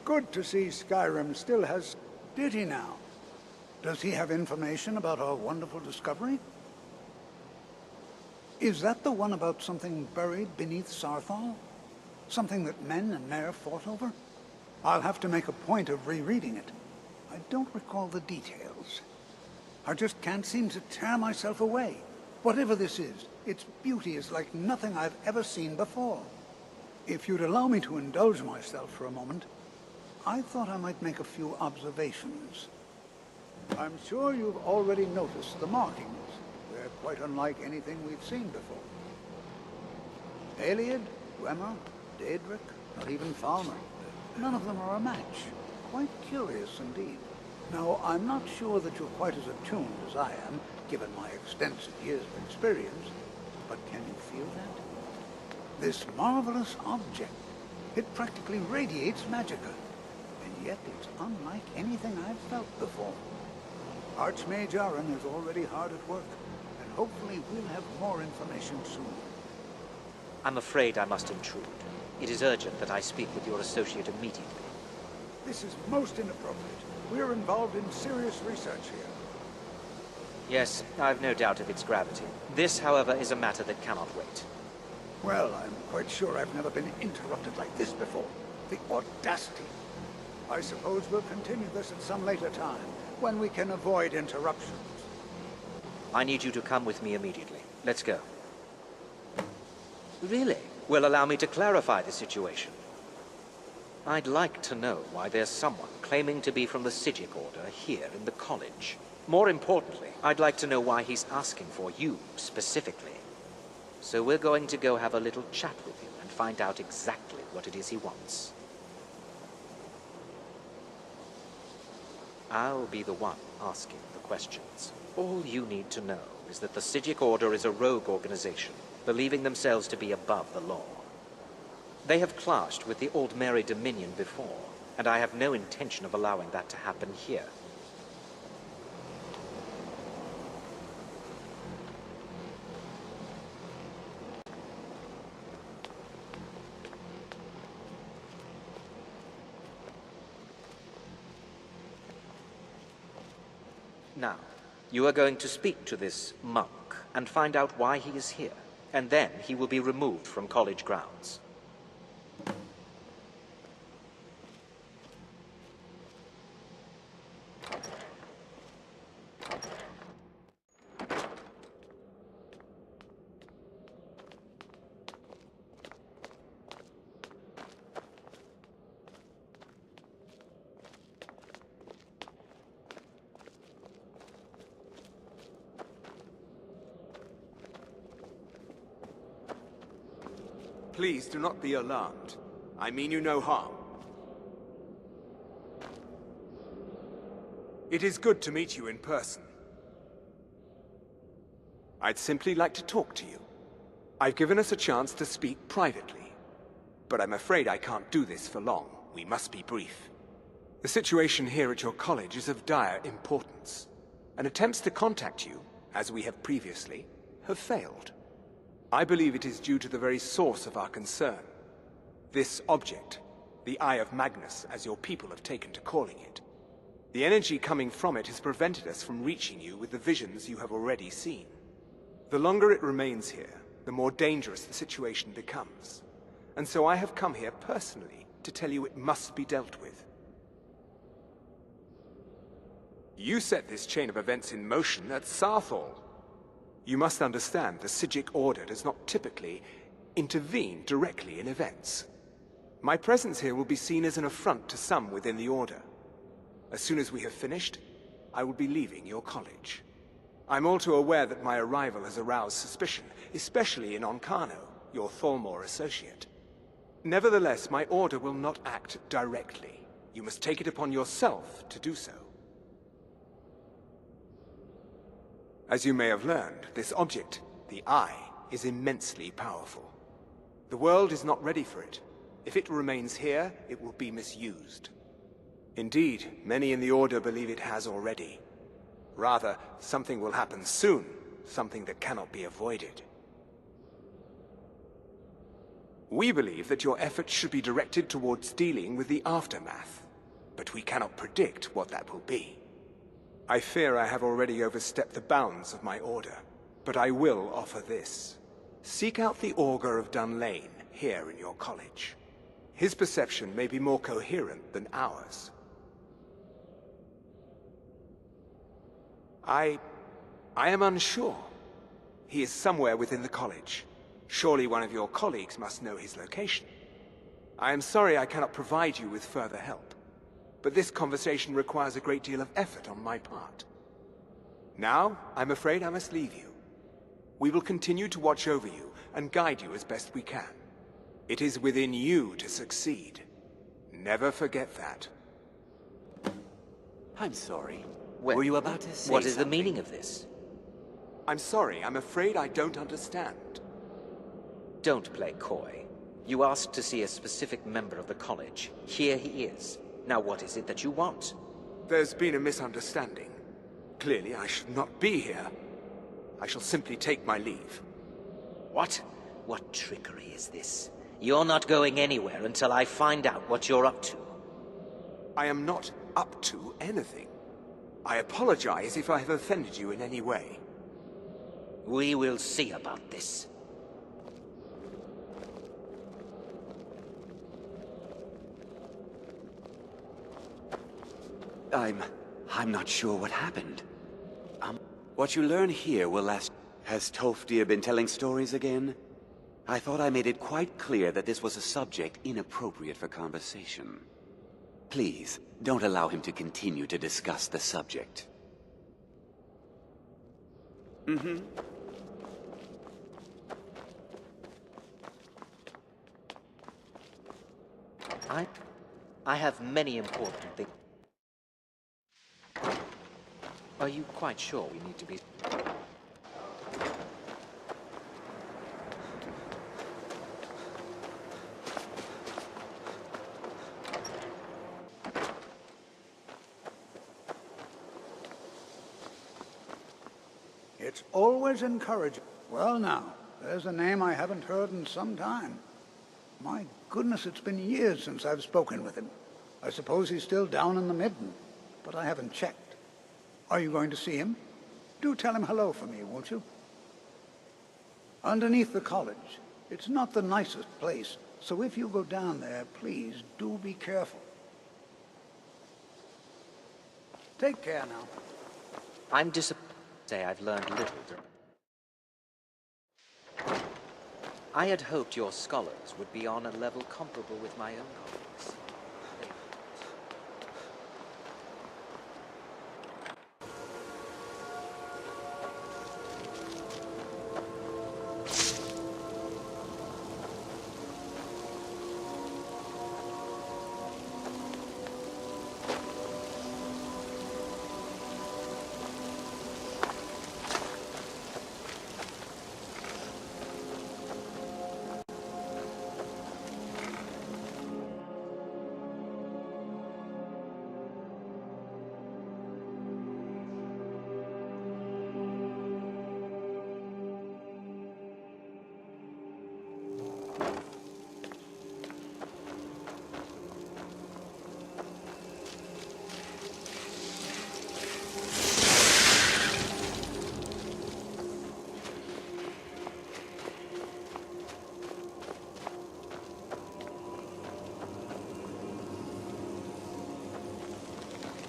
good to see Skyrim still has... Did he now? Does he have information about our wonderful discovery? Is that the one about something buried beneath Sarthal? Something that men and Mare fought over? I'll have to make a point of rereading it. I don't recall the details. I just can't seem to tear myself away. Whatever this is, its beauty is like nothing I've ever seen before. If you'd allow me to indulge myself for a moment, I thought I might make a few observations. I'm sure you've already noticed the markings. They're quite unlike anything we've seen before. Aliad, Dwemer, Daedric, not even Falmer. None of them are a match. Quite curious indeed. Now, I'm not sure that you're quite as attuned as I am, given my extensive years of experience, but can you feel that? This marvelous object, it practically radiates magicka, and yet it's unlike anything I've felt before. Archmage Aaron is already hard at work, and hopefully we'll have more information soon. I'm afraid I must intrude. It is urgent that I speak with your associate immediately. This is most inappropriate. We're involved in serious research here. Yes, I've no doubt of its gravity. This, however, is a matter that cannot wait. Well, I'm quite sure I've never been interrupted like this before. The audacity. I suppose we'll continue this at some later time, when we can avoid interruptions. I need you to come with me immediately. Let's go. Really? Well, allow me to clarify the situation. I'd like to know why there's someone claiming to be from the Psijic Order here in the college. More importantly, I'd like to know why he's asking for you, specifically. So we're going to go have a little chat with him and find out exactly what it is he wants. I'll be the one asking the questions. All you need to know is that the Psijic Order is a rogue organization, believing themselves to be above the law. They have clashed with the Old Mary Dominion before, and I have no intention of allowing that to happen here. Now, you are going to speak to this monk and find out why he is here, and then he will be removed from college grounds. Please do not be alarmed. I mean you no harm. It is good to meet you in person. I'd simply like to talk to you. I've given us a chance to speak privately, but I'm afraid I can't do this for long. We must be brief. The situation here at your college is of dire importance, and attempts to contact you, as we have previously, have failed. I believe it is due to the very source of our concern. This object, the Eye of Magnus, as your people have taken to calling it. The energy coming from it has prevented us from reaching you with the visions you have already seen. The longer it remains here, the more dangerous the situation becomes. And so I have come here personally to tell you it must be dealt with. You set this chain of events in motion at Sarthal. You must understand the Psijic Order does not typically intervene directly in events. My presence here will be seen as an affront to some within the Order. As soon as we have finished, I will be leaving your college. I'm all too aware that my arrival has aroused suspicion, especially in Onkano, your Thalmor associate. Nevertheless, my Order will not act directly. You must take it upon yourself to do so. As you may have learned, this object, the Eye, is immensely powerful. The world is not ready for it. If it remains here, it will be misused. Indeed, many in the Order believe it has already. Rather, something will happen soon, something that cannot be avoided. We believe that your efforts should be directed towards dealing with the aftermath, but we cannot predict what that will be. I fear I have already overstepped the bounds of my order, but I will offer this. Seek out the Augur of Dunlane here in your college. His perception may be more coherent than ours. I am unsure. He is somewhere within the college. Surely one of your colleagues must know his location. I am sorry I cannot provide you with further help, but this conversation requires a great deal of effort on my part. Now, I'm afraid I must leave you. We will continue to watch over you and guide you as best we can. It is within you to succeed. Never forget that. I'm sorry. Well, Were you about to say what is the something? meaning of this? I'm sorry, I'm afraid I don't understand. Don't play coy. You asked to see a specific member of the college. Here he is. Now what is it that you want? There's been a misunderstanding. Clearly, I should not be here. I shall simply take my leave. What? What trickery is this? You're not going anywhere until I find out what you're up to. I am not up to anything. I apologize if I have offended you in any way. We will see about this. I'm not sure what happened. What you learn here will last... Has Tolfdir been telling stories again? I thought I made it quite clear that this was a subject inappropriate for conversation. Please, don't allow him to continue to discuss the subject. I have many important things. Are you quite sure we need to be... It's always encouraging. Well now, there's a name I haven't heard in some time. My goodness, it's been years since I've spoken with him. I suppose he's still down in the Midden, but I haven't checked. Are you going to see him? Do tell him hello for me, won't you? Underneath the college. It's not the nicest place, so if you go down there, please do be careful. Take care now. I'm disappointed to say I've learned little. I had hoped your scholars would be on a level comparable with my own colleagues.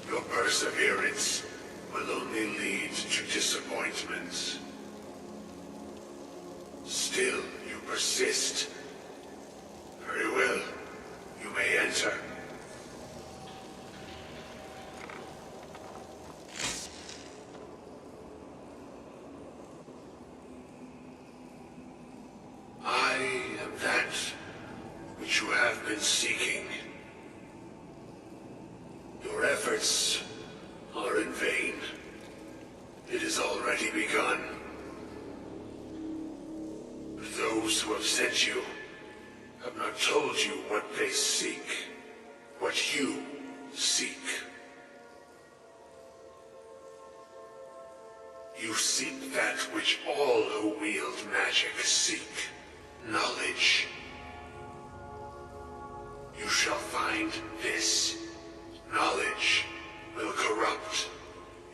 Your perseverance will only lead to disappointments. Still, you persist. Very well. You may enter. I am that which you have been seeking. Your efforts are in vain. It has already begun. Those who have sent you have not told you what they seek, what you seek. You seek that which all who wield magic seek, knowledge. find this. Knowledge will corrupt.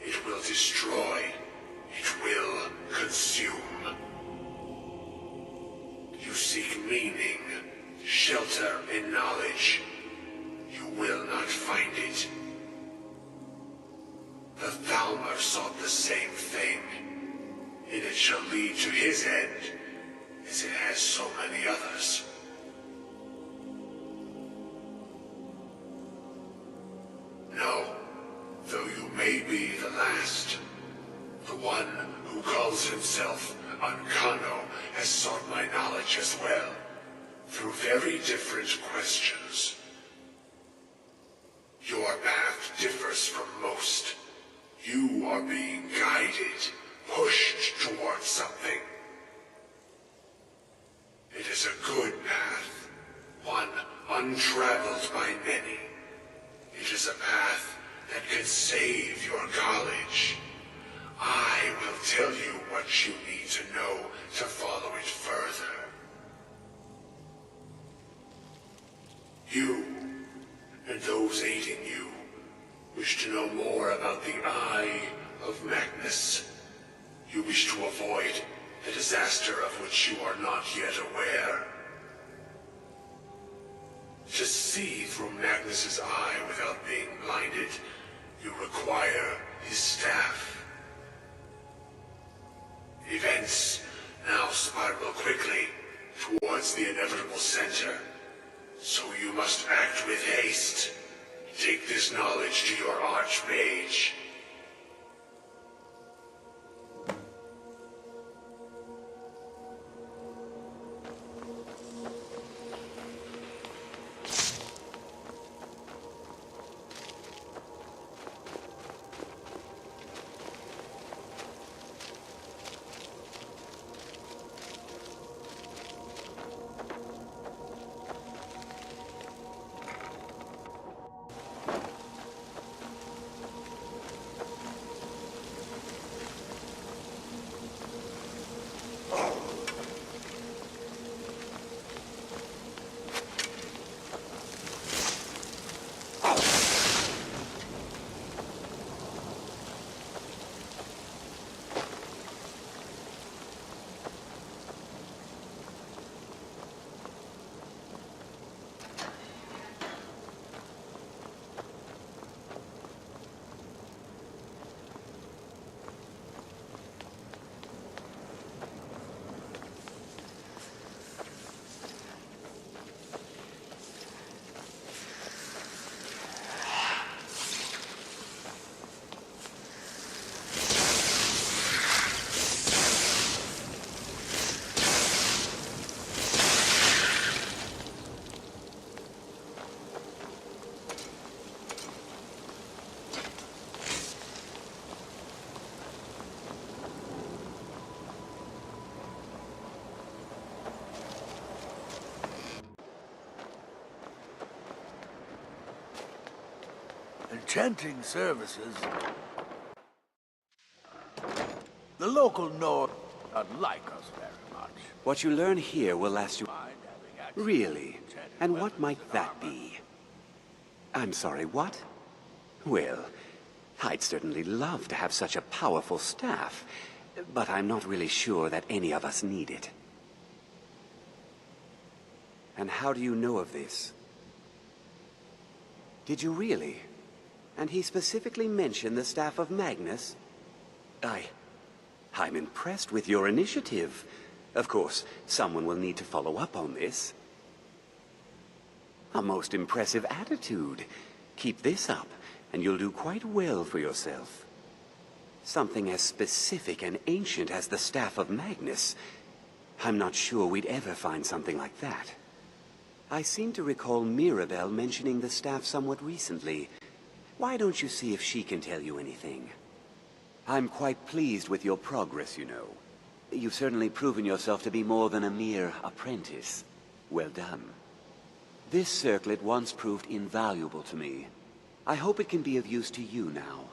It will destroy. It will consume. You seek meaning, shelter in knowledge. You will not find it. The Thalmor sought the same thing, and it shall lead to his end, as it has so many others. No, though you may be the last, the one who calls himself Ancano has sought my knowledge as well, through very different questions. Your path differs from most. You are being guided, pushed towards something. It is a good path, one untraveled by many. It is a path that can save your college. I will tell you what you need to know to follow it further. You, and those aiding you, wish to know more about the Eye of Magnus. You wish to avoid the disaster of which you are not yet aware. To see through Magnus's eye without being blinded, you require his staff. Events now spiral quickly towards the inevitable center, so you must act with haste. Take this knowledge to your Archmage. Enchanting services. The local Nord don't like us very much. What you learn here will last you... Mind having access to Really? enchanted And what weapons might and that armor. be? I'm sorry, what? Well, I'd certainly love to have such a powerful staff, but I'm not really sure that any of us need it. And how do you know of this? Did you really? And he specifically mentioned the staff of Magnus? I'm impressed with your initiative. Of course, someone will need to follow up on this. A most impressive attitude. Keep this up, and you'll do quite well for yourself. Something as specific and ancient as the staff of Magnus. I'm not sure we'd ever find something like that. I seem to recall Mirabelle mentioning the staff somewhat recently. Why don't you see if she can tell you anything? I'm quite pleased with your progress, you know. You've certainly proven yourself to be more than a mere apprentice. Well done. This circlet once proved invaluable to me. I hope it can be of use to you now.